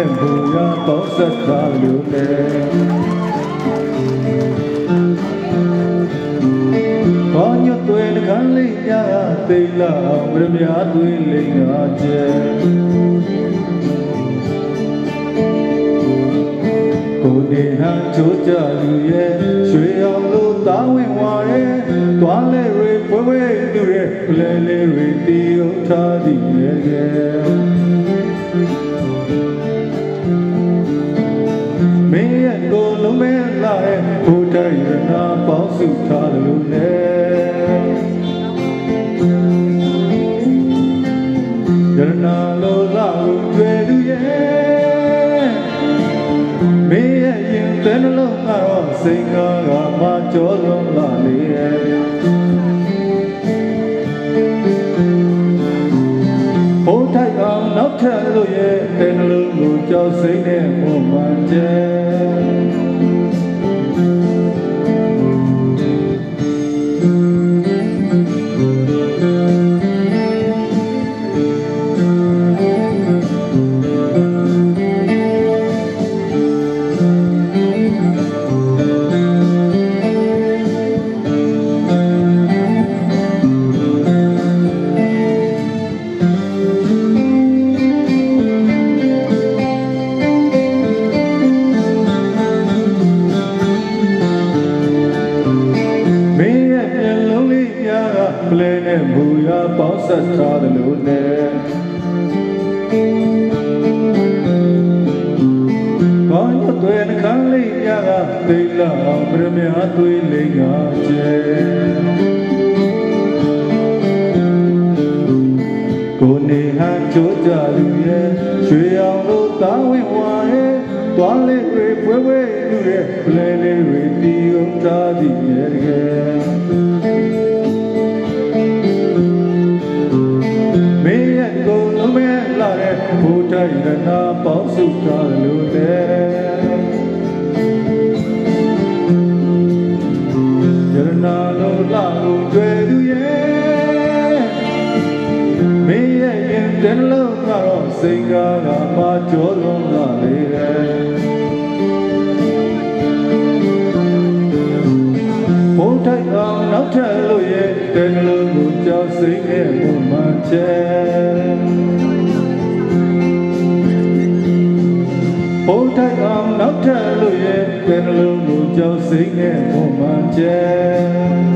နဲ့ဘူရပေါင်းဆက်ထားလို့လေဘာညွတ်တွေခန်းလေးညာသိလာမရမြသွေးလိမ်ငါကျဲကိုနေဟန်ချိုးကြလူရဲ့ရွှေအောင်လို့တားဝင်ဝါရဲသွားလဲတွေဝဲဝဲလူရဲ့လဲလဲတွေတီးအောင်ထားသည်ရဲ့မင်းရဲ့ကိုလုံးမဲလာရဲ့ဘုဒ္ဓရနာပေါင်းစုထားလို့လေရနာလိုလာကိုတွေ့သူရဲ့မင်းရဲ့ရင်သဲနှလုံးကတော့စိတ်ကားကမှကြောလုံးလာလေဘုဒ္ဓကောင်နောက်ထပ်လို့ရဲ့သဲနှလုံးကိုကြောက်စိတ်နဲ့ပုံမှန်ကျဲပလဲနဲ့ဘူရပေါင်းဆက်ထားတယ်လို့နဲ့ဘာညွတ်တွေခန်းလေးညာကသိလာပရမဟာသွေးလိမ်ငါကျဲကိုနေဟန်ချိုးကြလူရဲ့ရွှေအောင်လို့တားဝင်ဝါရဲ့သွားလေးတွေပွဲပွဲလူရဲ့ပလဲလေးတွေတီးအောင်ထားသည်ရဲ့တကယ်ဘုဒ္ဓရနာပေါင်းစုထားလို့လေရနာလိုလာကိုတွေ့သူရဲ့မင်းရဲ့ရင်တည်းလုံးကတော့စိတ်ကားကမှကြောလုံးလာလေဘုဒ္ဓကောင်နောက်ထပ်လို့ရဲ့တည်းလုံးကိုကြောက်စိတ်နဲ့ပုံမှန်ချဲဘုဒ္ဓကောင်နောက်ထပ်လို့ရဲ့ကဲနှလုံးကိုကြောက်စိတ်နဲ့ပုံမှန်ကျဲ